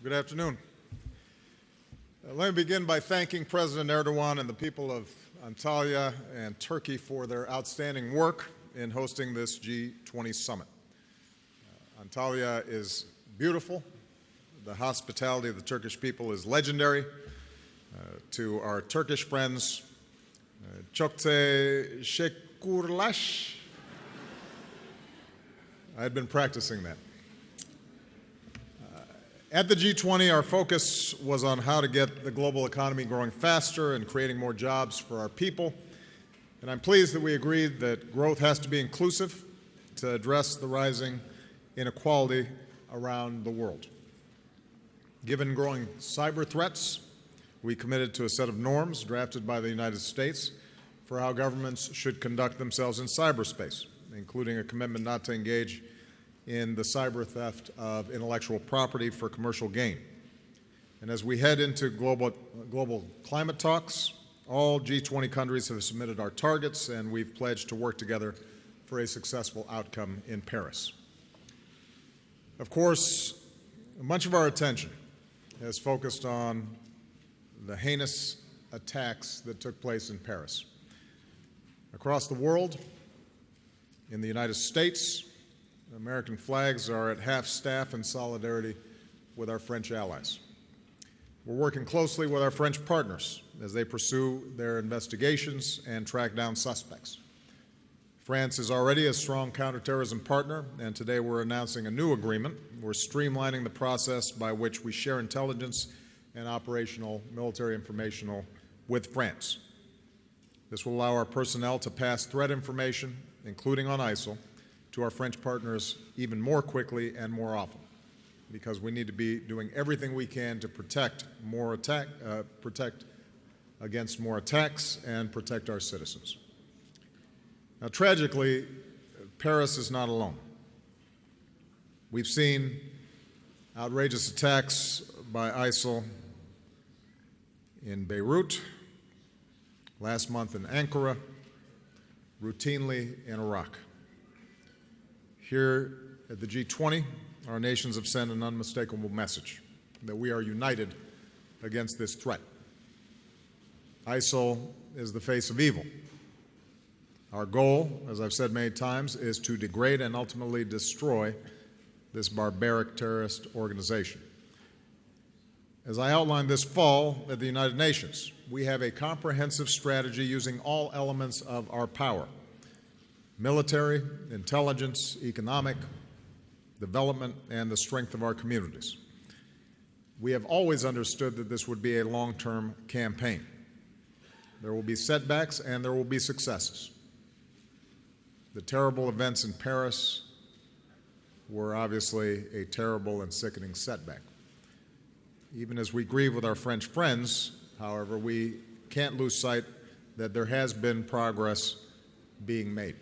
Good afternoon. Let me begin by thanking President Erdogan and the people of Antalya and Turkey for their outstanding work in hosting this G20 summit. Antalya is beautiful. The hospitality of the Turkish people is legendary. To our Turkish friends, çok teşekkürler. I had been practicing that. At the G20, our focus was on how to get the global economy growing faster and creating more jobs for our people. And I'm pleased that we agreed that growth has to be inclusive to address the rising inequality around the world. Given growing cyber threats, we committed to a set of norms drafted by the United States for how governments should conduct themselves in cyberspace, including a commitment not to engage in the cyber theft of intellectual property for commercial gain. And as we head into global climate talks, all G20 countries have submitted our targets, and we've pledged to work together for a successful outcome in Paris. Of course, much of our attention has focused on the heinous attacks that took place in Paris. Across the world, in the United States, American flags are at half-staff in solidarity with our French allies. We're working closely with our French partners as they pursue their investigations and track down suspects. France is already a strong counterterrorism partner, and today we're announcing a new agreement. We're streamlining the process by which we share intelligence and operational military information with France. This will allow our personnel to pass threat information, including on ISIL, to our French partners even more quickly and more often, because we need to be doing everything we can to protect against more attacks and protect our citizens. Now, tragically, Paris is not alone. We've seen outrageous attacks by ISIL in Beirut, last month in Ankara, routinely in Iraq. Here at the G20, our nations have sent an unmistakable message that we are united against this threat. ISIL is the face of evil. Our goal, as I've said many times, is to degrade and ultimately destroy this barbaric terrorist organization. As I outlined this fall at the United Nations, we have a comprehensive strategy using all elements of our power: military, intelligence, economic, development, and the strength of our communities. We have always understood that this would be a long-term campaign. There will be setbacks and there will be successes. The terrible events in Paris were obviously a terrible and sickening setback. Even as we grieve with our French friends, however, we can't lose sight that there has been progress being made.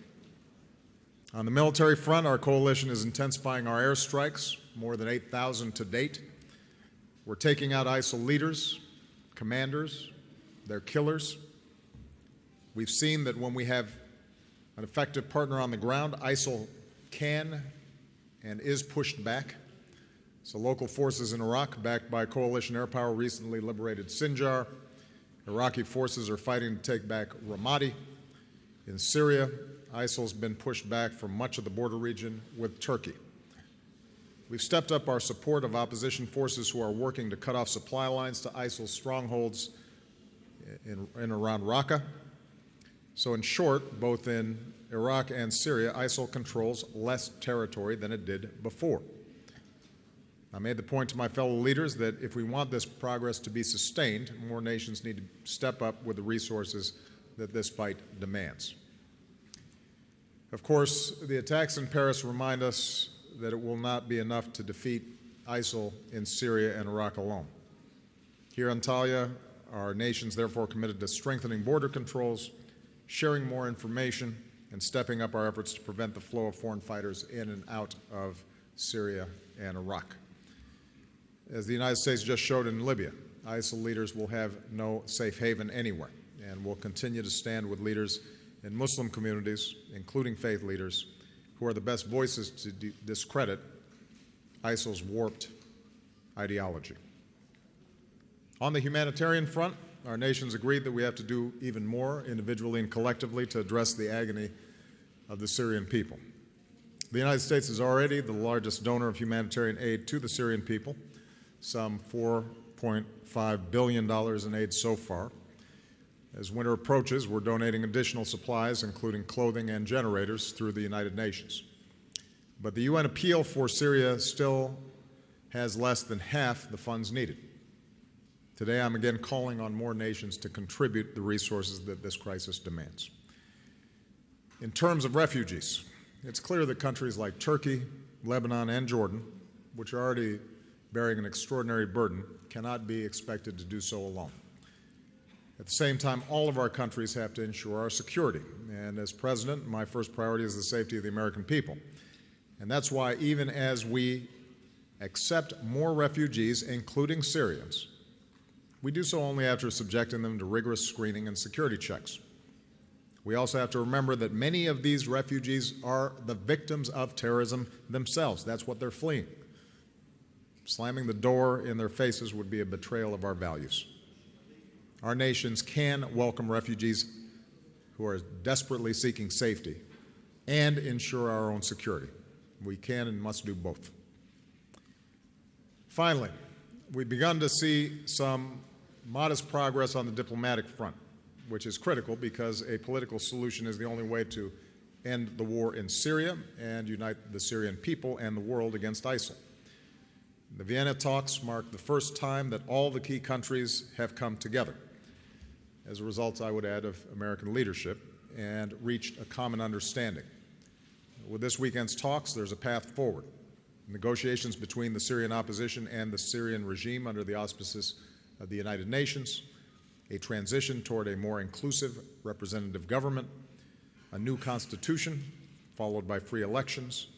On the military front, our coalition is intensifying our airstrikes, more than 8,000 to date. We're taking out ISIL leaders, commanders, their killers. We've seen that when we have an effective partner on the ground, ISIL can and is pushed back. So local forces in Iraq, backed by coalition air power, recently liberated Sinjar. Iraqi forces are fighting to take back Ramadi. In Syria, ISIL's been pushed back from much of the border region with Turkey. We've stepped up our support of opposition forces who are working to cut off supply lines to ISIL's strongholds in around Raqqa. So in short, both in Iraq and Syria, ISIL controls less territory than it did before. I made the point to my fellow leaders that if we want this progress to be sustained, more nations need to step up with the resources that this fight demands. Of course, the attacks in Paris remind us that it will not be enough to defeat ISIL in Syria and Iraq alone. Here in Antalya, our nations therefore committed to strengthening border controls, sharing more information, and stepping up our efforts to prevent the flow of foreign fighters in and out of Syria and Iraq. As the United States just showed in Libya, ISIL leaders will have no safe haven anywhere, and will continue to stand with leaders in Muslim communities, including faith leaders, who are the best voices to discredit ISIL's warped ideology. On the humanitarian front, our nations agreed that we have to do even more individually and collectively to address the agony of the Syrian people. The United States is already the largest donor of humanitarian aid to the Syrian people, some $4.5 billion in aid so far. As winter approaches, we're donating additional supplies, including clothing and generators, through the United Nations. But the UN appeal for Syria still has less than half the funds needed. Today, I'm again calling on more nations to contribute the resources that this crisis demands. In terms of refugees, it's clear that countries like Turkey, Lebanon, and Jordan, which are already bearing an extraordinary burden, cannot be expected to do so alone. At the same time, all of our countries have to ensure our security. And as president, my first priority is the safety of the American people. And that's why even as we accept more refugees, including Syrians, we do so only after subjecting them to rigorous screening and security checks. We also have to remember that many of these refugees are the victims of terrorism themselves. That's what they're fleeing. Slamming the door in their faces would be a betrayal of our values. Our nations can welcome refugees who are desperately seeking safety and ensure our own security. We can and must do both. Finally, we've begun to see some modest progress on the diplomatic front, which is critical because a political solution is the only way to end the war in Syria and unite the Syrian people and the world against ISIL. The Vienna talks mark the first time that all the key countries have come together, as a result, I would add, of American leadership, and reached a common understanding. With this weekend's talks, there's a path forward. Negotiations between the Syrian opposition and the Syrian regime under the auspices of the United Nations, a transition toward a more inclusive representative government, a new constitution, followed by free elections,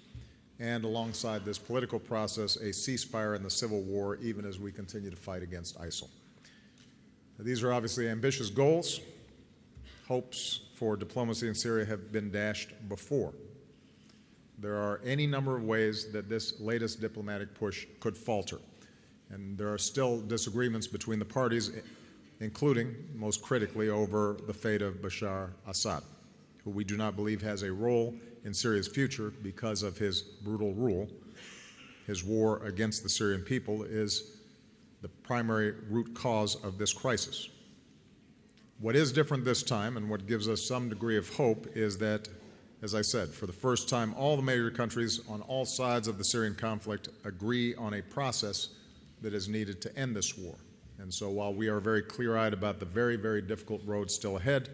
and alongside this political process, a ceasefire in the civil war, even as we continue to fight against ISIL. These are obviously ambitious goals. Hopes for diplomacy in Syria have been dashed before. There are any number of ways that this latest diplomatic push could falter, and there are still disagreements between the parties, including, most critically, over the fate of Bashar Assad, who we do not believe has a role in Syria's future because of his brutal rule. His war against the Syrian people is the primary root cause of this crisis. What is different this time, and what gives us some degree of hope, is that, as I said, for the first time, all the major countries on all sides of the Syrian conflict agree on a process that is needed to end this war. And so while we are very clear-eyed about the very, very difficult road still ahead,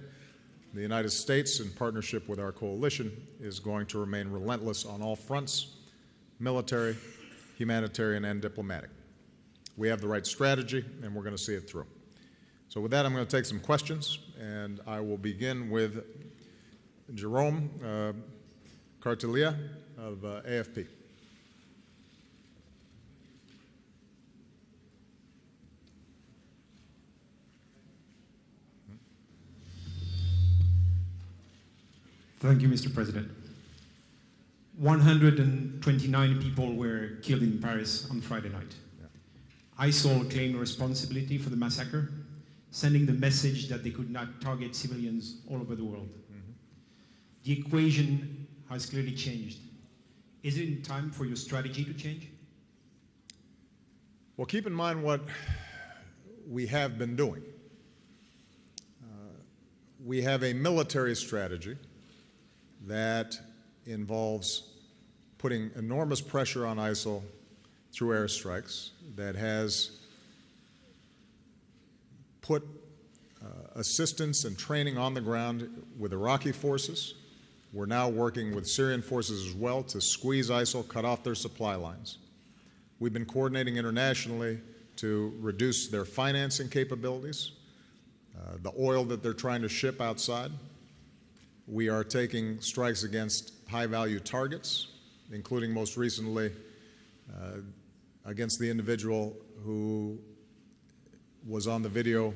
the United States, in partnership with our coalition, is going to remain relentless on all fronts: military, humanitarian, and diplomatic. We have the right strategy, and we're going to see it through. So with that, I'm going to take some questions, and I will begin with Jerome Cartelia of AFP. Thank you, Mr. President. 129 people were killed in Paris on Friday night. ISIL claimed responsibility for the massacre, sending the message that they could not target civilians all over the world. The equation has clearly changed. Is it in time for your strategy to change? Well, keep in mind what we have been doing. We have a military strategy that involves putting enormous pressure on ISIL through airstrikes, that has put assistance and training on the ground with Iraqi forces. We're now working with Syrian forces as well to squeeze ISIL, cut off their supply lines. We've been coordinating internationally to reduce their financing capabilities, the oil that they're trying to ship outside. We are taking strikes against high-value targets, including most recently against the individual who was on the video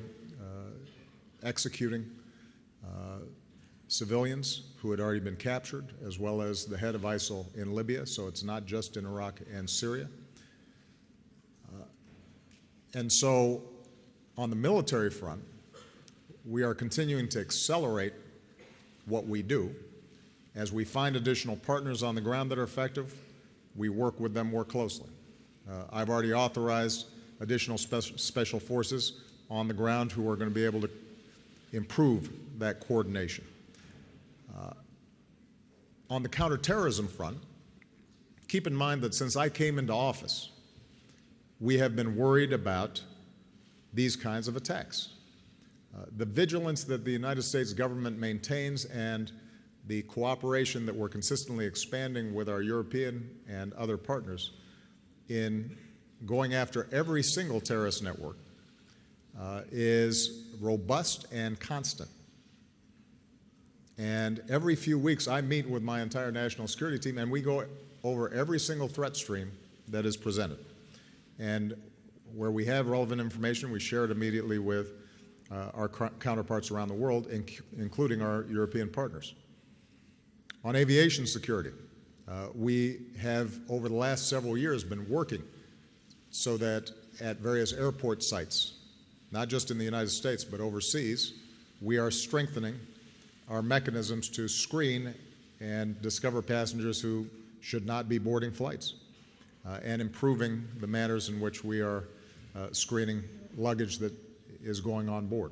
executing civilians who had already been captured, as well as the head of ISIL in Libya, so it's not just in Iraq and Syria. And so on the military front, we are continuing to accelerate what we do. As we find additional partners on the ground that are effective, we work with them more closely. I've already authorized additional special forces on the ground who are going to be able to improve that coordination. On the counterterrorism front, keep in mind that since I came into office, we have been worried about these kinds of attacks. The vigilance that the United States government maintains and the cooperation that we're consistently expanding with our European and other partners in going after every single terrorist network is robust and constant. And every few weeks I meet with my entire national security team and we go over every single threat stream that is presented. And where we have relevant information, we share it immediately with our counterparts around the world, including our European partners. On aviation security, we have, over the last several years, been working so that at various airport sites, not just in the United States, but overseas, we are strengthening our mechanisms to screen and discover passengers who should not be boarding flights, and improving the manners in which we are screening luggage that is going on board.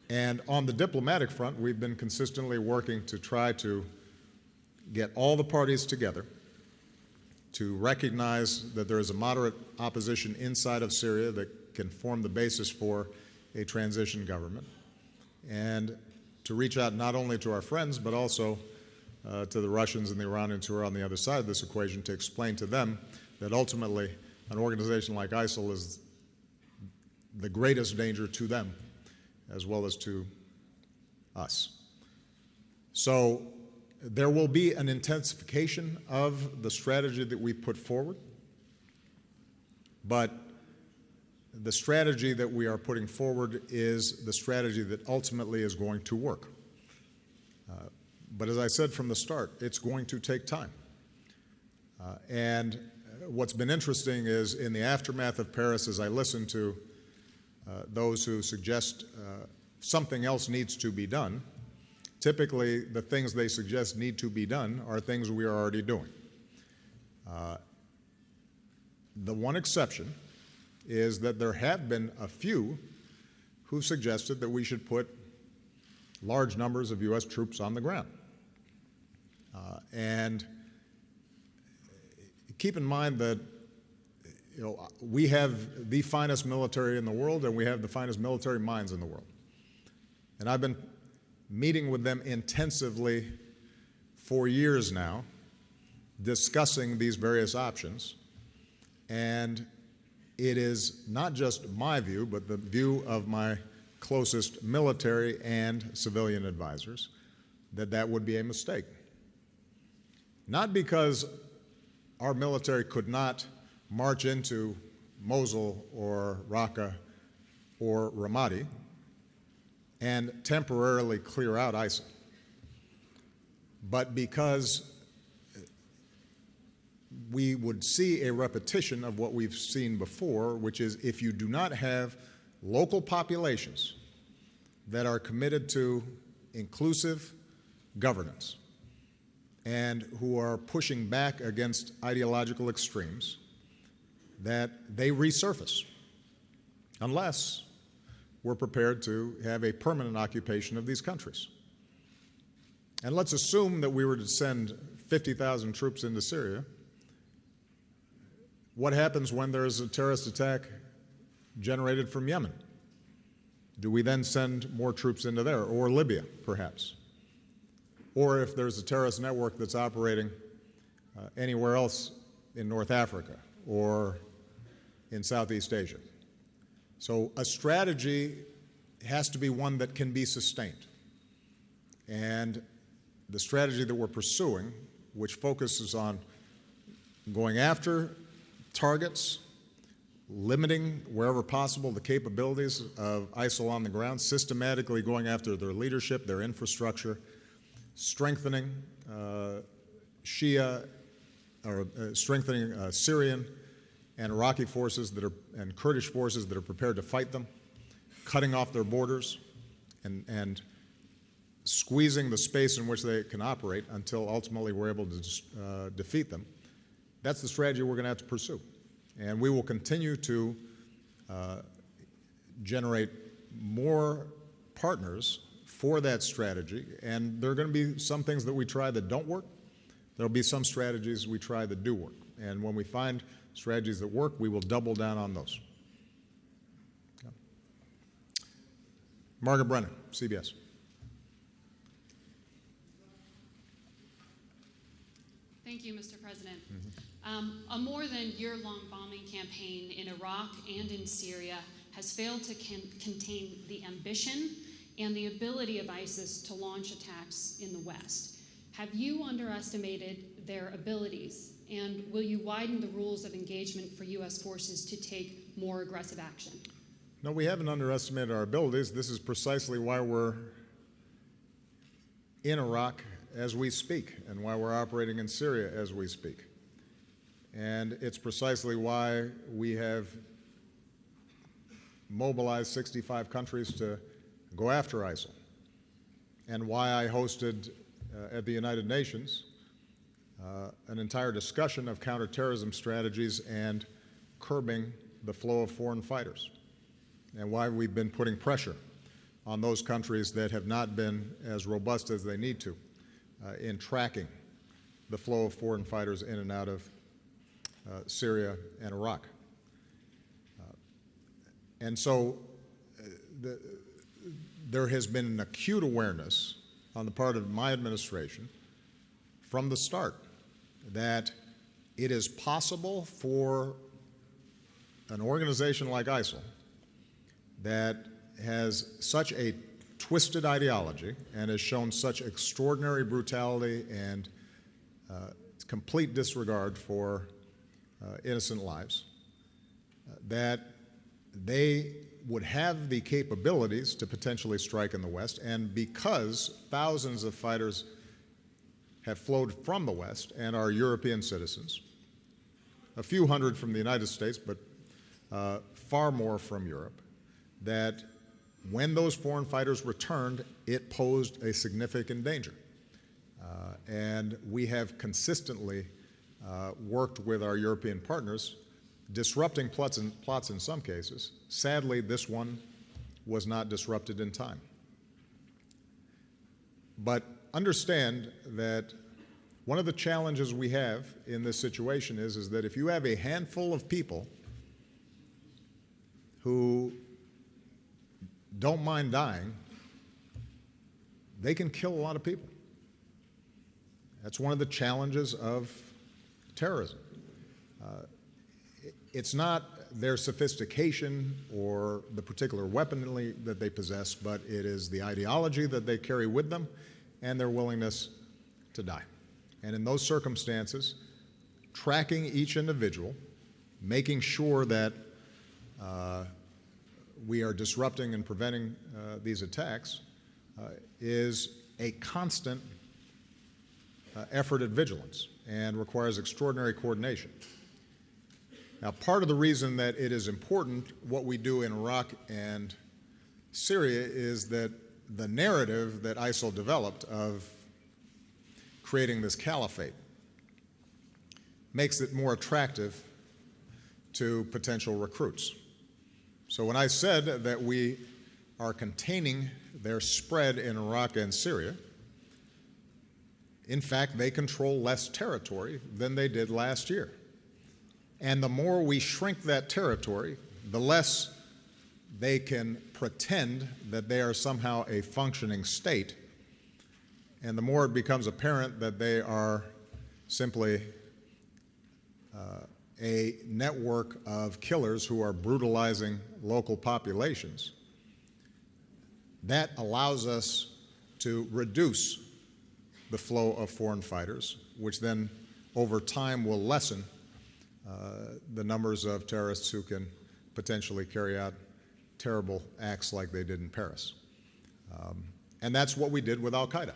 And on the diplomatic front, we've been consistently working to try to get all the parties together to recognize that there is a moderate opposition inside of Syria that can form the basis for a transition government, and to reach out not only to our friends, but also to the Russians and the Iranians who are on the other side of this equation, to explain to them that ultimately an organization like ISIL is the greatest danger to them as well as to us. So there will be an intensification of the strategy that we put forward, but the strategy that we are putting forward is the strategy that ultimately is going to work. But as I said from the start, it's going to take time. And what's been interesting is in the aftermath of Paris, as I listen to those who suggest something else needs to be done, typically the things they suggest need to be done are things we are already doing. The one exception is that there have been a few who suggested that we should put large numbers of U.S. troops on the ground. And keep in mind that we have the finest military in the world, and we have the finest military minds in the world. And I've been meeting with them intensively for years now, discussing these various options. And it is not just my view, but the view of my closest military and civilian advisors, that that would be a mistake. Not because our military could not march into Mosul or Raqqa or Ramadi and temporarily clear out ISIL, but because we would see a repetition of what we've seen before, which is if you do not have local populations that are committed to inclusive governance and who are pushing back against ideological extremes, that they resurface, unless we're prepared to have a permanent occupation of these countries. And let's assume that we were to send 50,000 troops into Syria. What happens when there's a terrorist attack generated from Yemen? Do we then send more troops into there, or Libya, perhaps? Or if there's a terrorist network that's operating anywhere else in North Africa or in Southeast Asia. So a strategy has to be one that can be sustained. And the strategy that we're pursuing, which focuses on going after targets, limiting wherever possible the capabilities of ISIL on the ground, systematically going after their leadership, their infrastructure, strengthening strengthening Syrian and Iraqi forces and Kurdish forces that are prepared to fight them, cutting off their borders, and squeezing the space in which they can operate until ultimately we're able to defeat them. That's the strategy we're going to have to pursue. And we will continue to generate more partners for that strategy. And there are going to be some things that we try that don't work. There will be some strategies we try that do work. And when we find strategies that work, we will double down on those. Margaret Brennan, CBS. Thank you, Mr. President. A more than year-long bombing campaign in Iraq and in Syria has failed to contain the ambition and the ability of ISIS to launch attacks in the West. Have you underestimated their abilities, and will you widen the rules of engagement for U.S. forces to take more aggressive action? No, we haven't underestimated our abilities. This is precisely why we're in Iraq as we speak and why we're operating in Syria as we speak. And it's precisely why we have mobilized 65 countries to go after ISIL, and why I hosted at the United Nations an entire discussion of counterterrorism strategies and curbing the flow of foreign fighters, and why we've been putting pressure on those countries that have not been as robust as they need to in tracking the flow of foreign fighters in and out of Syria and Iraq. And so there has been an acute awareness on the part of my administration from the start that it is possible for an organization like ISIL that has such a twisted ideology and has shown such extraordinary brutality and complete disregard for innocent lives, that they would have the capabilities to potentially strike in the West, and because thousands of fighters have flowed from the West and are European citizens, a few hundred from the United States, but far more from Europe, that when those foreign fighters returned, it posed a significant danger. And we have consistently worked with our European partners, disrupting plots in some cases. Sadly, this one was not disrupted in time. But understand that one of the challenges we have in this situation is that if you have a handful of people who don't mind dying, they can kill a lot of people. That's one of the challenges of terrorism. It's not their sophistication or the particular weaponry that they possess, but it is the ideology that they carry with them and their willingness to die. And in those circumstances, tracking each individual, making sure that we are disrupting and preventing these attacks is a constant effort at vigilance and requires extraordinary coordination. Now, part of the reason that it is important what we do in Iraq and Syria is that the narrative that ISIL developed of creating this caliphate makes it more attractive to potential recruits. So when I said that we are containing their spread in Iraq and Syria, in fact, they control less territory than they did last year. And the more we shrink that territory, the less they can pretend that they are somehow a functioning state, and the more it becomes apparent that they are simply a network of killers who are brutalizing local populations. That allows us to reduce the flow of foreign fighters, which then over time will lessen the numbers of terrorists who can potentially carry out terrible acts like they did in Paris. And that's what we did with al-Qaeda.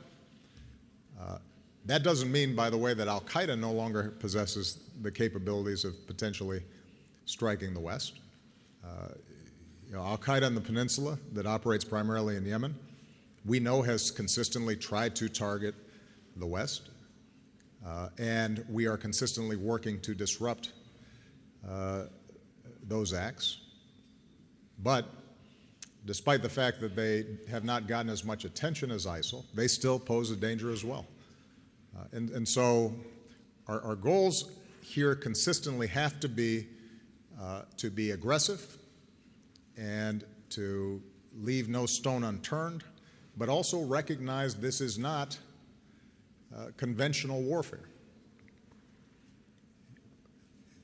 That doesn't mean, by the way, that al-Qaeda no longer possesses the capabilities of potentially striking the West. Al-Qaeda in the peninsula that operates primarily in Yemen, we know has consistently tried to target the West, and we are consistently working to disrupt those acts. But despite the fact that they have not gotten as much attention as ISIL, they still pose a danger as well. And so our goals here consistently have to be aggressive and to leave no stone unturned, but also recognize this is not conventional warfare.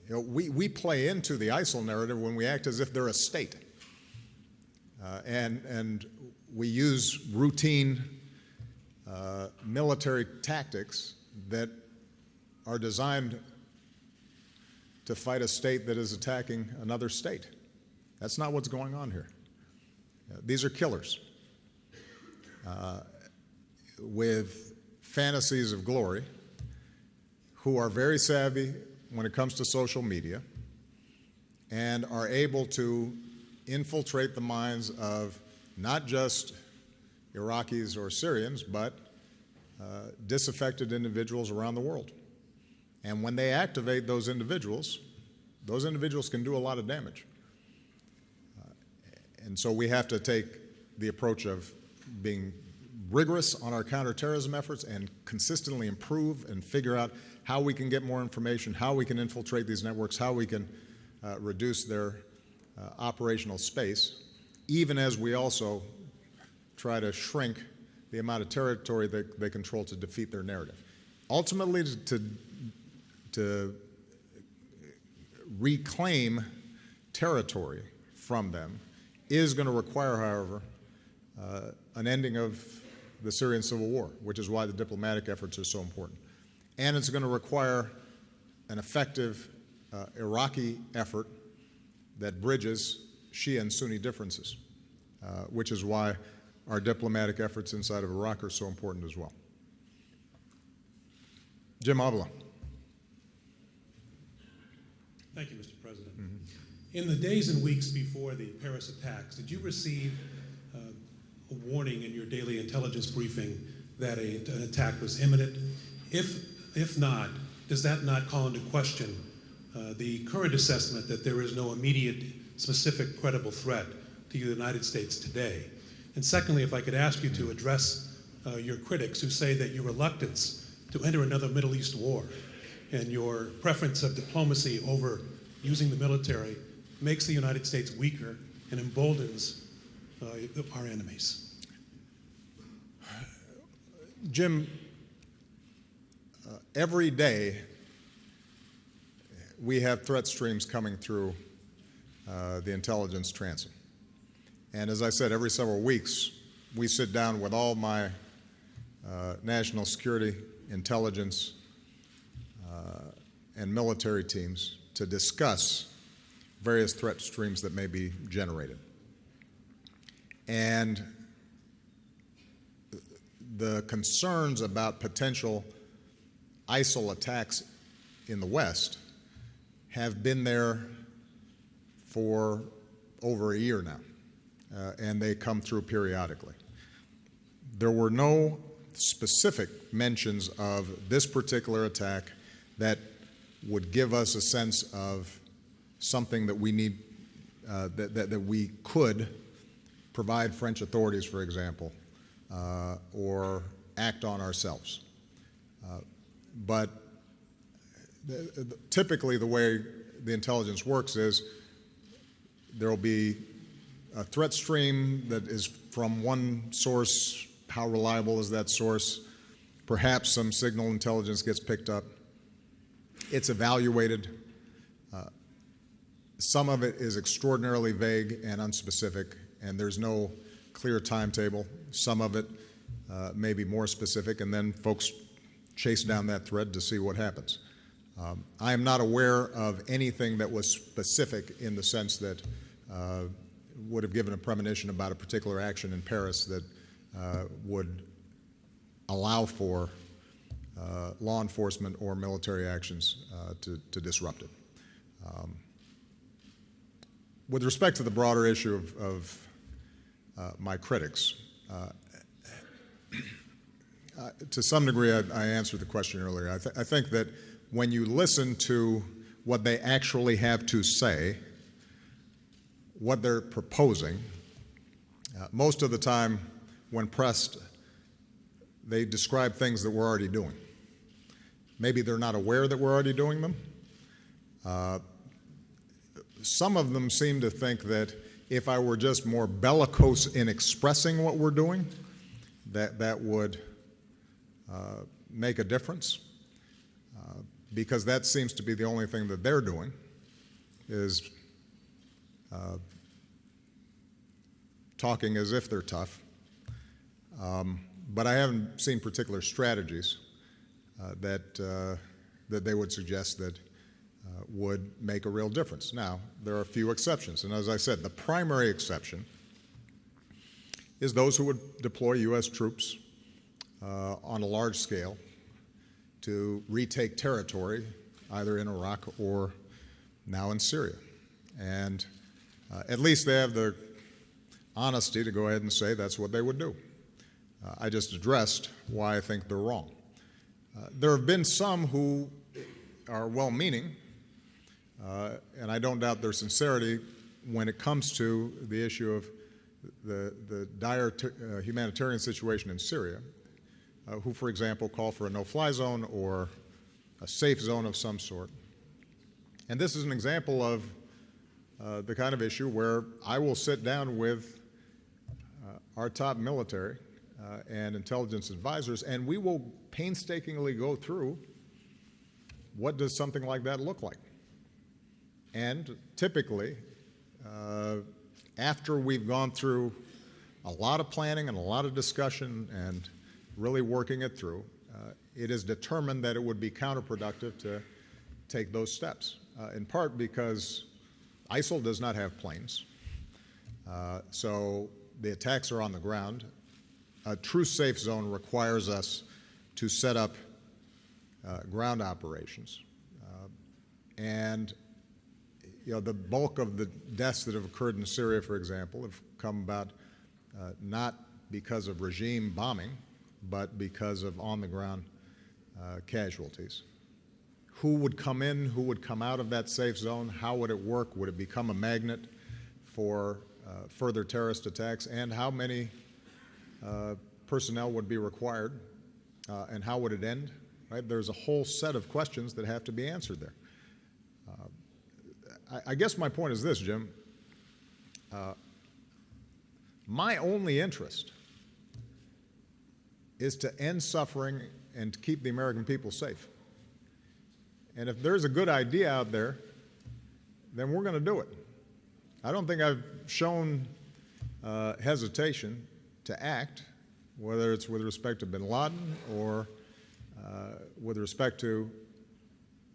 We play into the ISIL narrative when we act as if they're a state. And we use routine military tactics that are designed to fight a state that is attacking another state. That's not what's going on here. These are killers with fantasies of glory who are very savvy when it comes to social media and are able to infiltrate the minds of not just Iraqis or Syrians, but disaffected individuals around the world. And when they activate those individuals can do a lot of damage. And so we have to take the approach of being rigorous on our counterterrorism efforts and consistently improve and figure out how we can get more information, how we can infiltrate these networks, how we can reduce their operational space, even as we also try to shrink the amount of territory that they control to defeat their narrative. Ultimately, to reclaim territory from them is going to require, however, an ending of the Syrian civil war, which is why the diplomatic efforts are so important. And it's going to require an effective Iraqi effort that bridges Shia and Sunni differences, which is why our diplomatic efforts inside of Iraq are so important as well. Jim Avila. Thank you, Mr. President. In the days and weeks before the Paris attacks, did you receive a warning in your daily intelligence briefing that an attack was imminent? If not, does that not call into question the current assessment that there is no immediate, specific, credible threat to the United States today? And secondly, if I could ask you to address your critics who say that your reluctance to enter another Middle East war and your preference of diplomacy over using the military makes the United States weaker and emboldens our enemies. Jim, every day we have threat streams coming through the intelligence transom. And as I said, every several weeks we sit down with all my national security, intelligence, and military teams to discuss various threat streams that may be generated. And the concerns about potential ISIL attacks in the West have been there for over a year now, and they come through periodically. There were no specific mentions of this particular attack that would give us a sense of something that we need, that we could provide French authorities, for example, or act on ourselves. But typically the way the intelligence works is there will be a threat stream that is from one source. How reliable is that source? Perhaps some signal intelligence gets picked up. It's evaluated. Some of it is extraordinarily vague and unspecific, and there's no clear timetable. Some of it may be more specific, and then folks chase down that thread to see what happens. I am not aware of anything that was specific in the sense that would have given a premonition about a particular action in Paris that would allow for law enforcement or military actions to disrupt it. with respect to the broader issue of my critics, to some degree I answered the question earlier. I think that when you listen to what they actually have to say, what they're proposing, most of the time when pressed, they describe things that we're already doing. Maybe they're not aware that we're already doing them. Some of them seem to think that if I were just more bellicose in expressing what we're doing, that would make a difference, because that seems to be the only thing that they're doing is talking as if they're tough. But I haven't seen particular strategies that they would suggest that would make a real difference. Now, there are a few exceptions, and as I said, the primary exception is those who would deploy U.S. troops on a large scale to retake territory, either in Iraq or now in Syria. And at least they have the honesty to go ahead and say that's what they would do. I just addressed why I think they're wrong. There have been some who are well-meaning, and I don't doubt their sincerity when it comes to the issue of the dire humanitarian situation in Syria, who, for example, call for a no-fly zone or a safe zone of some sort. And this is an example of the kind of issue where I will sit down with our top military and intelligence advisors, and we will painstakingly go through what does something like that look like. And typically, after we've gone through a lot of planning and a lot of discussion and really working it through, it is determined that it would be counterproductive to take those steps, in part because ISIL does not have planes. So the attacks are on the ground. A true safe zone requires us to set up ground operations. And the bulk of the deaths that have occurred in Syria, for example, have come about not because of regime bombing, but because of on-the-ground casualties. Who would come in? Who would come out of that safe zone? How would it work? Would it become a magnet for further terrorist attacks? And how many personnel would be required? And how would it end? Right? There's a whole set of questions that have to be answered there. I guess my point is this, Jim. My only interest is to end suffering and to keep the American people safe. And if there's a good idea out there, then we're going to do it. I don't think I've shown hesitation to act, whether it's with respect to bin Laden or with respect to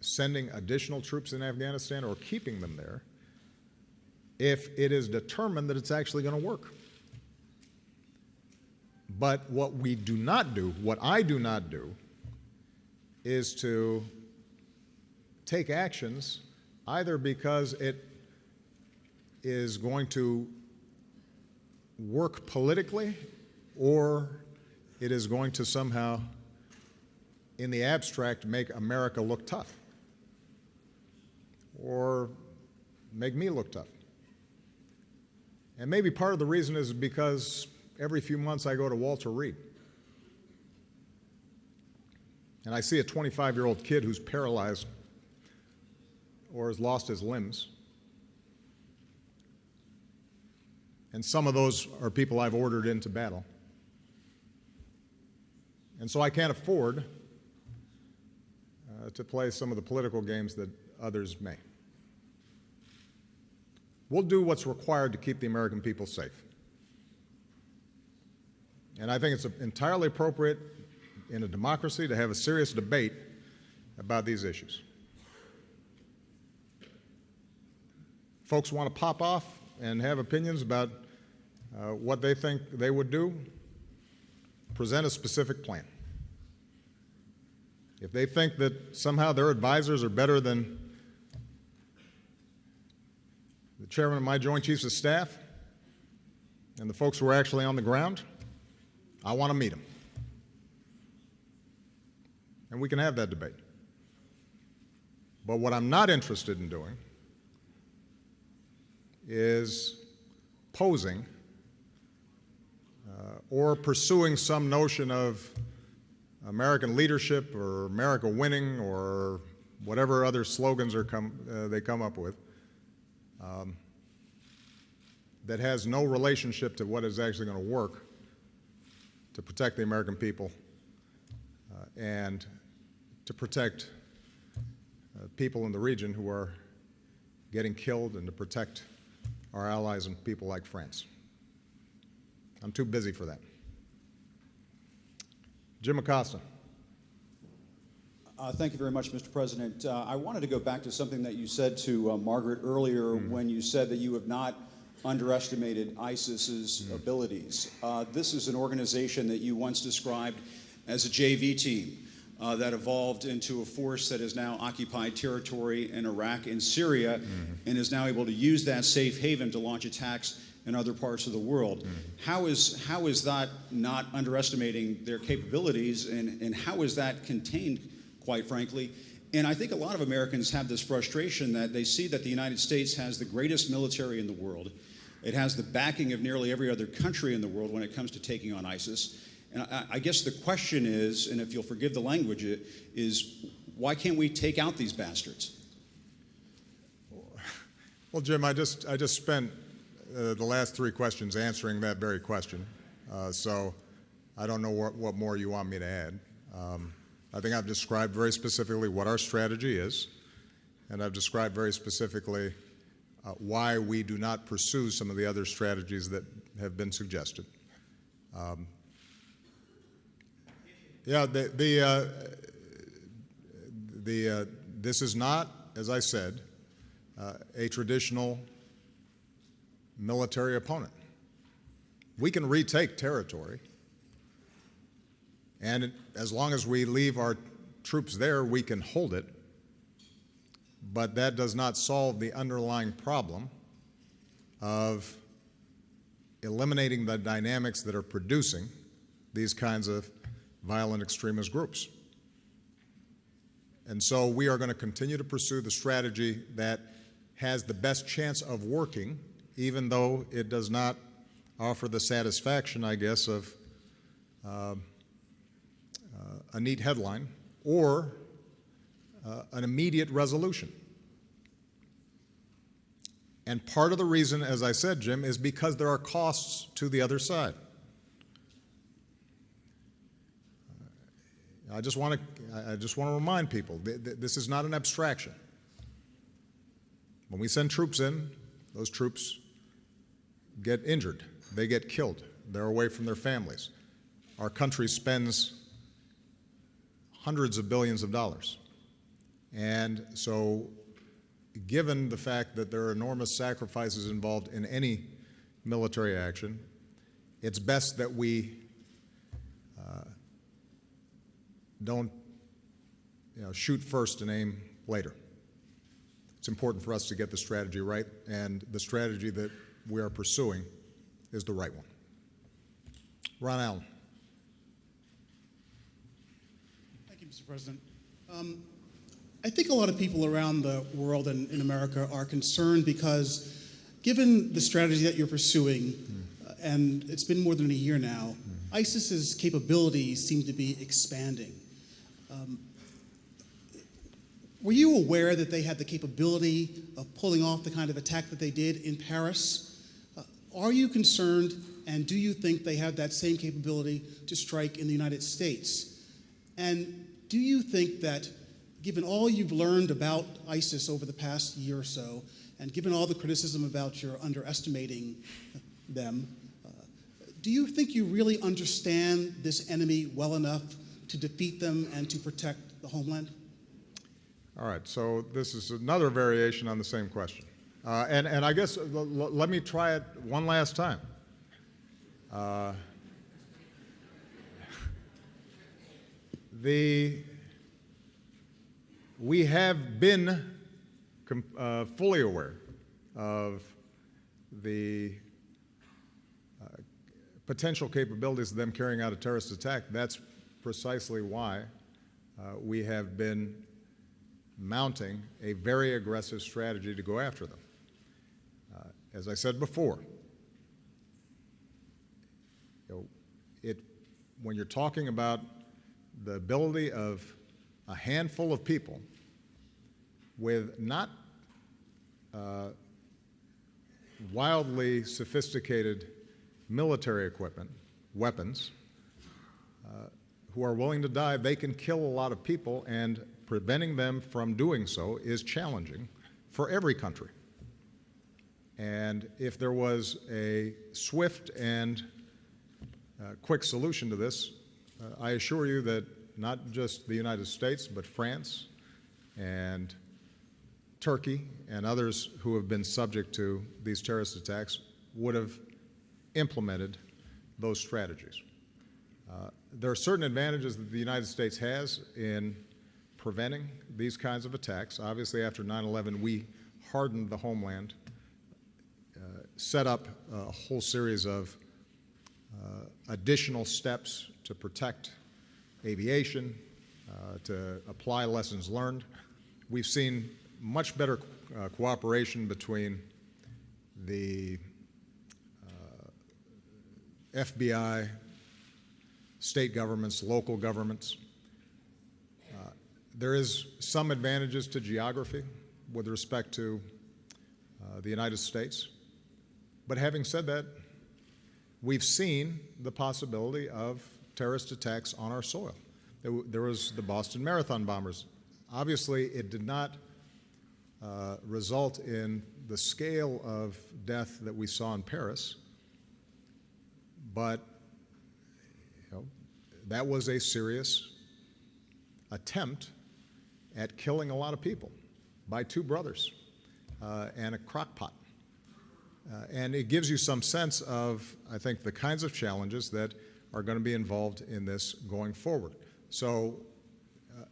sending additional troops in Afghanistan or keeping them there, if it is determined that it's actually going to work. But what we do not do, what I do not do, is to take actions either because it is going to work politically or it is going to somehow, in the abstract, make America look tough or make me look tough. And maybe part of the reason is because every few months I go to Walter Reed and I see a 25-year-old kid who's paralyzed or has lost his limbs. And some of those are people I've ordered into battle. And so I can't afford to play some of the political games that others may. We'll do what's required to keep the American people safe. And I think it's entirely appropriate in a democracy to have a serious debate about these issues. Folks want to pop off and have opinions about what they think they would do, present a specific plan. If they think that somehow their advisors are better than the chairman of my Joint Chiefs of Staff and the folks who are actually on the ground, I want to meet them. And we can have that debate. But what I'm not interested in doing is posing or pursuing some notion of American leadership or America winning or whatever other slogans they come up with that has no relationship to what is actually going to work to protect the American people and to protect people in the region who are getting killed and to protect our allies and people like France. I'm too busy for that. Jim Acosta. Thank you very much, Mr. President. I wanted to go back to something that you said to Margaret earlier when you said that you have not underestimated ISIS's abilities. This is an organization that you once described as a JV team that evolved into a force that has now occupied territory in Iraq and Syria and is now able to use that safe haven to launch attacks in other parts of the world. How is that not underestimating their capabilities, and how is that contained, quite frankly? And I think a lot of Americans have this frustration that they see that the United States has the greatest military in the world. It has the backing of nearly every other country in the world when it comes to taking on ISIS. And I guess the question is, and if you'll forgive the language, is why can't we take out these bastards? Well, Jim, I just spent the last three questions answering that very question. So I don't know what more you want me to add. I think I've described very specifically what our strategy is, and I've described very specifically why we do not pursue some of the other strategies that have been suggested. This is not, as I said, a traditional military opponent. We can retake territory, and as long as we leave our troops there, we can hold it, but that does not solve the underlying problem of eliminating the dynamics that are producing these kinds of violent extremist groups. And so we are going to continue to pursue the strategy that has the best chance of working, even though it does not offer the satisfaction, I guess, of a neat headline or an immediate resolution. And part of the reason, as I said, Jim, is because there are costs to the other side. I just want to remind people, this is not an abstraction. When we send troops in, those troops get injured. They get killed. They're away from their families. Our country spends hundreds of billions of dollars. And so, given the fact that there are enormous sacrifices involved in any military action, it's best that we don't shoot first and aim later. It's important for us to get the strategy right, and the strategy that we are pursuing is the right one. Ron Allen. Thank you, Mr. President. I think a lot of people around the world and in America are concerned because given the strategy that you're pursuing, and it's been more than a year now, ISIS's capabilities seem to be expanding. Were you aware that they had the capability of pulling off the kind of attack that they did in Paris? Are you concerned, and do you think they have that same capability to strike in the United States? And do you think that, given all you've learned about ISIS over the past year or so, and given all the criticism about your underestimating them, do you think you really understand this enemy well enough to defeat them and to protect the homeland? All right, so this is another variation on the same question. And I guess let me try it one last time. We have been fully aware of the potential capabilities of them carrying out a terrorist attack, that's precisely why we have been mounting a very aggressive strategy to go after them. As I said before, when you're talking about the ability of a handful of people with not wildly sophisticated military equipment, weapons, who are willing to die, they can kill a lot of people, and preventing them from doing so is challenging for every country. And if there was a swift and quick solution to this, I assure you that not just the United States, but France and Turkey and others who have been subject to these terrorist attacks would have implemented those strategies. There are certain advantages that the United States has in preventing these kinds of attacks. Obviously, after 9/11, we hardened the homeland, set up a whole series of additional steps to protect aviation, to apply lessons learned. We've seen much better cooperation between the FBI, state governments, local governments. There is some advantages to geography with respect to the United States. But having said that, we've seen the possibility of terrorist attacks on our soil. There was the Boston Marathon bombers. Obviously, it did not result in the scale of death that we saw in Paris, but that was a serious attempt at killing a lot of people by two brothers and a crock pot. And it gives you some sense of, I think, the kinds of challenges that are going to be involved in this going forward. So,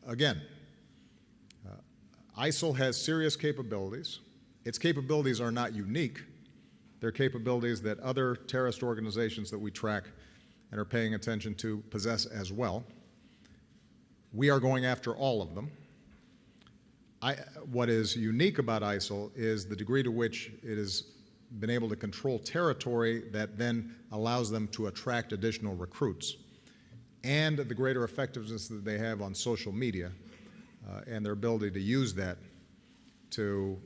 again, ISIL has serious capabilities. Its capabilities are not unique. They're capabilities that other terrorist organizations that we track and are paying attention to possess as well. We are going after all of them. What is unique about ISIL is the degree to which it has been able to control territory that then allows them to attract additional recruits, and the greater effectiveness that they have on social media and their ability to use that to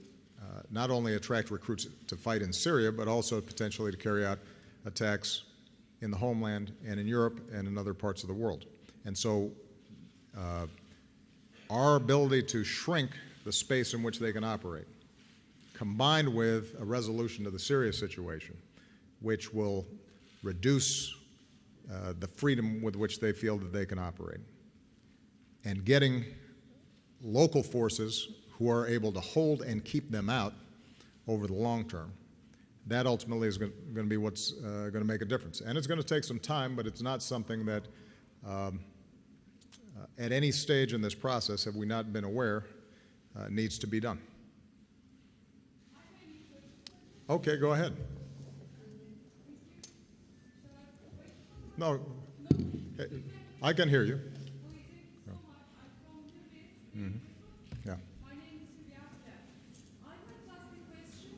not only attract recruits to fight in Syria, but also potentially to carry out attacks in the homeland and in Europe and in other parts of the world. And so our ability to shrink the space in which they can operate, combined with a resolution to the Syria situation, which will reduce the freedom with which they feel that they can operate, and getting local forces who are able to hold and keep them out over the long term, that ultimately is going to be what's going to make a difference. And it's going to take some time, but it's not something that at any stage in this process have we not been aware needs to be done. Okay, go ahead. No, I can hear you. Mm-hmm. Yeah. My name is Hülya. I would like to ask a question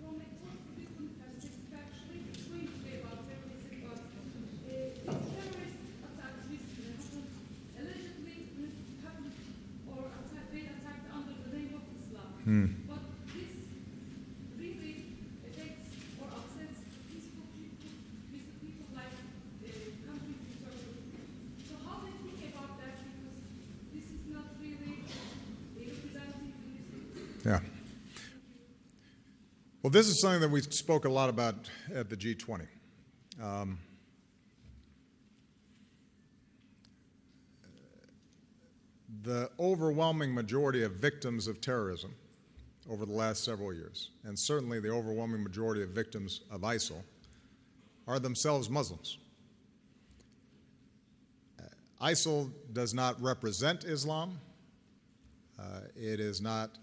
from a totally different perspective. Actually, it's going to be about terrorism, but these terrorist attacks recently allegedly happened or they attacked under the name of Islam. But this really affects or upsets peaceful people like countries in Turkey. So how do you think about that? Because this is not really representing the Yeah. Well, this is something that we spoke a lot about at the G20. The overwhelming majority of victims of terrorism over the last several years, and certainly the overwhelming majority of victims of ISIL, are themselves Muslims. ISIL does not represent Islam. It is not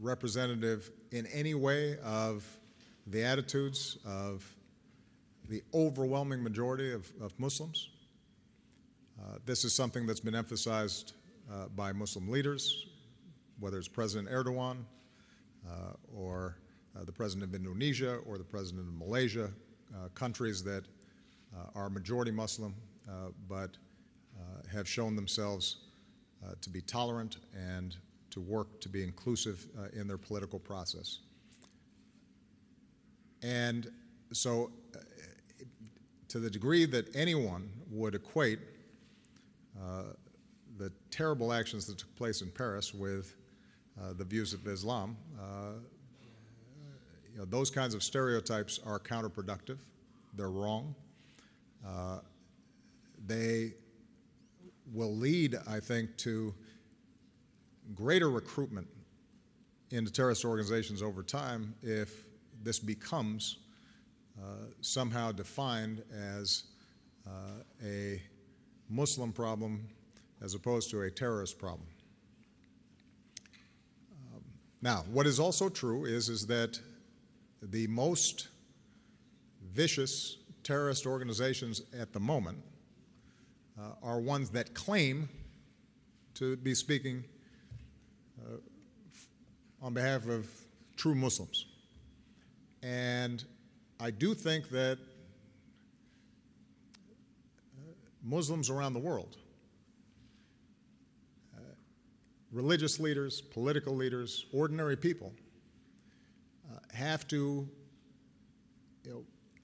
representative in any way of the attitudes of the overwhelming majority of Muslims. This is something that's been emphasized by Muslim leaders, whether it's President Erdogan or the President of Indonesia or the President of Malaysia, countries that are majority Muslim but have shown themselves to be tolerant and to work to be inclusive in their political process. And so to the degree that anyone would equate the terrible actions that took place in Paris with the views of Islam, those kinds of stereotypes are counterproductive. They're wrong. They will lead, I think, to greater recruitment into terrorist organizations over time if this becomes somehow defined as a Muslim problem as opposed to a terrorist problem. Now, what is also true is that the most vicious terrorist organizations at the moment are ones that claim to be speaking on behalf of true Muslims. And I do think that Muslims around the world, religious leaders, political leaders, ordinary people, have to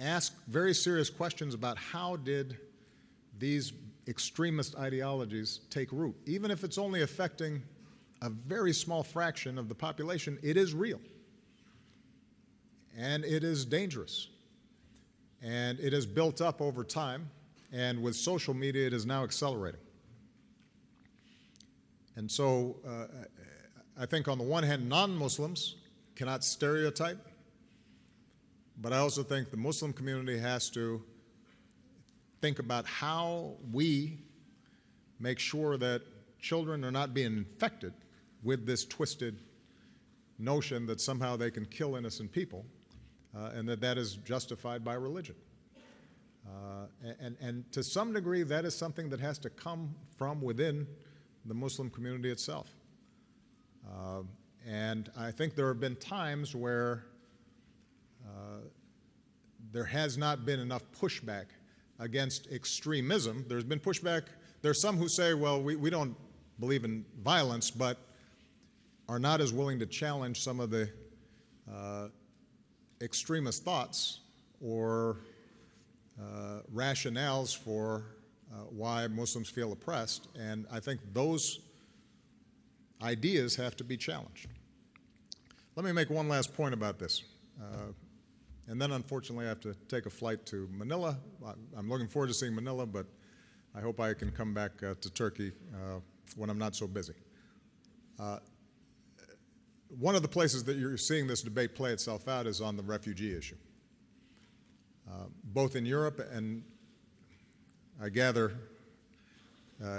ask very serious questions about how did these extremist ideologies take root. Even if it's only affecting a very small fraction of the population, it is real. And it is dangerous. And it has built up over time, and with social media, it is now accelerating. And so I think on the one hand, non-Muslims cannot stereotype, but I also think the Muslim community has to think about how we make sure that children are not being infected with this twisted notion that somehow they can kill innocent people, and that is justified by religion. And to some degree, that is something that has to come from within the Muslim community itself. And I think there have been times where there has not been enough pushback against extremism. There's been pushback. There's some who say, well, we don't believe in violence, but are not as willing to challenge some of the extremist thoughts or rationales for why Muslims feel oppressed. And I think those ideas have to be challenged. Let me make one last point about this. And then, unfortunately, I have to take a flight to Manila. I'm looking forward to seeing Manila, but I hope I can come back to Turkey when I'm not so busy. One of the places that you're seeing this debate play itself out is on the refugee issue. Both in Europe and, I gather,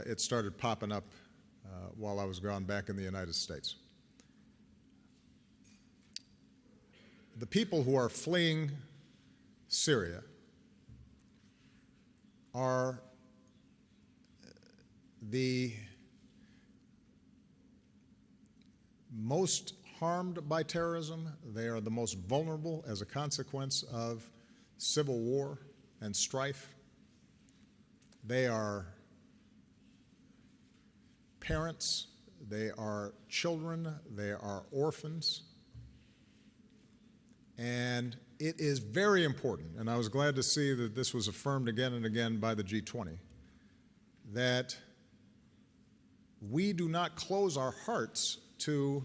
it started popping up while I was gone back in the United States. The people who are fleeing Syria are the most harmed by terrorism. They are the most vulnerable as a consequence of civil war and strife. They are parents, they are children, they are orphans. And it is very important, and I was glad to see that this was affirmed again and again by the G20, that we do not close our hearts to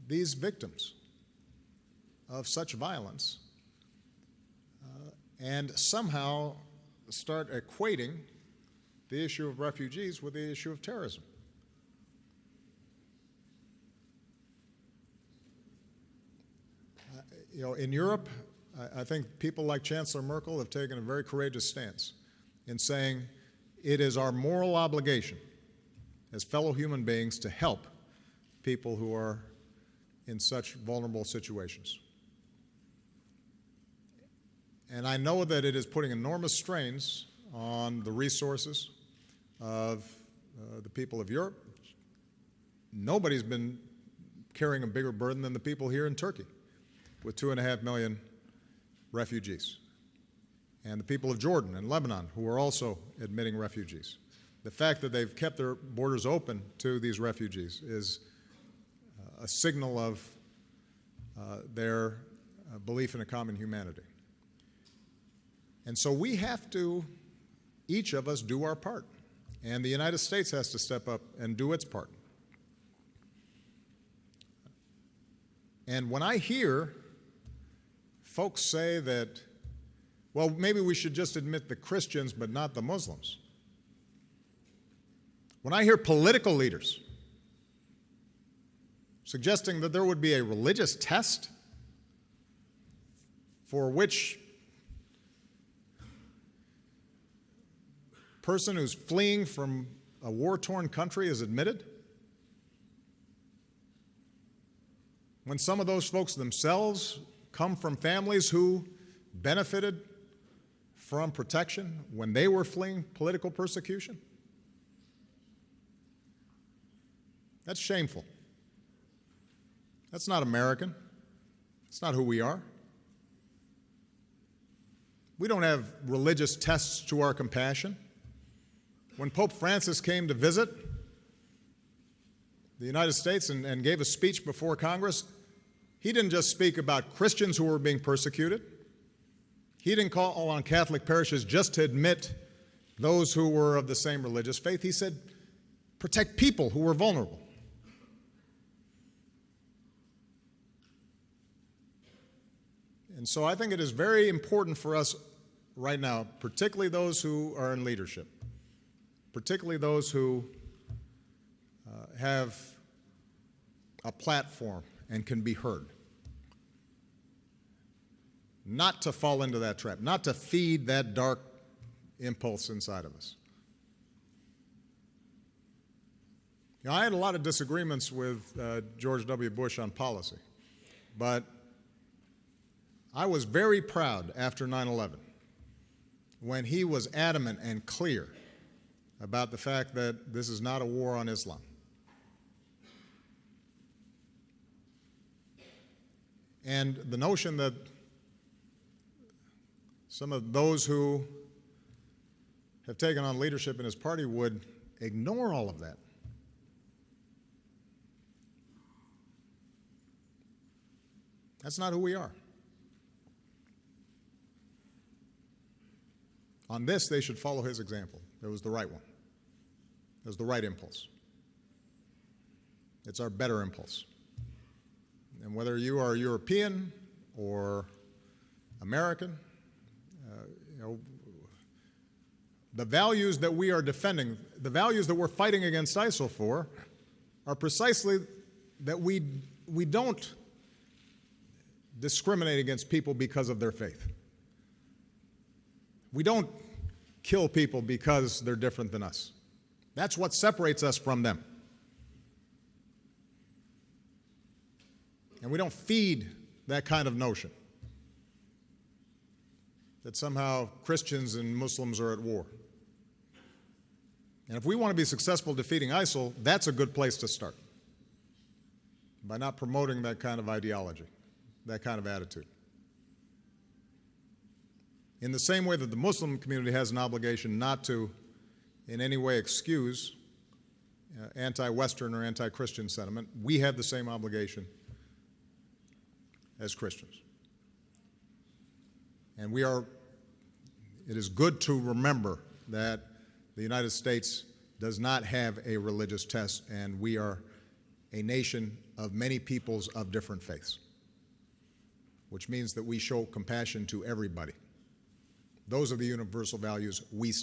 these victims of such violence and somehow start equating the issue of refugees with the issue of terrorism. In Europe, I think people like Chancellor Merkel have taken a very courageous stance in saying it is our moral obligation as fellow human beings to help people who are in such vulnerable situations. And I know that it is putting enormous strains on the resources of the people of Europe. Nobody's been carrying a bigger burden than the people here in Turkey, with 2.5 million refugees, and the people of Jordan and Lebanon, who are also admitting refugees. The fact that they've kept their borders open to these refugees is a signal of their belief in a common humanity. And so we have to, each of us, do our part. And the United States has to step up and do its part. And when I hear folks say that, well, maybe we should just admit the Christians but not the Muslims. When I hear political leaders suggesting that there would be a religious test for which person who's fleeing from a war-torn country is admitted, when some of those folks themselves come from families who benefited from protection when they were fleeing political persecution, that's shameful. That's not American. It's not who we are. We don't have religious tests to our compassion. When Pope Francis came to visit the United States and gave a speech before Congress, he didn't just speak about Christians who were being persecuted. He didn't call on Catholic parishes just to admit those who were of the same religious faith. He said, protect people who were vulnerable. And so I think it is very important for us right now, particularly those who are in leadership, particularly those who have a platform and can be heard, not to fall into that trap, not to feed that dark impulse inside of us. You know, I had a lot of disagreements with George W. Bush on policy, but I was very proud after 9/11 when he was adamant and clear about the fact that this is not a war on Islam. And the notion that some of those who have taken on leadership in his party would ignore all of that. That's not who we are. On this, they should follow his example. It was the right one. It was the right impulse. It's our better impulse. And whether you are European or American, you know, the values that we are defending, the values that we're fighting against ISIL for, are precisely that we don't discriminate against people because of their faith. We don't kill people because they're different than us. That's what separates us from them. And we don't feed that kind of notion that somehow Christians and Muslims are at war. And if we want to be successful defeating ISIL, that's a good place to start, by not promoting that kind of ideology, that kind of attitude. In the same way that the Muslim community has an obligation not to in any way excuse anti-Western or anti-Christian sentiment, we have the same obligation as Christians. And it is good to remember that the United States does not have a religious test, and we are a nation of many peoples of different faiths, which means that we show compassion to everybody. Those are the universal values we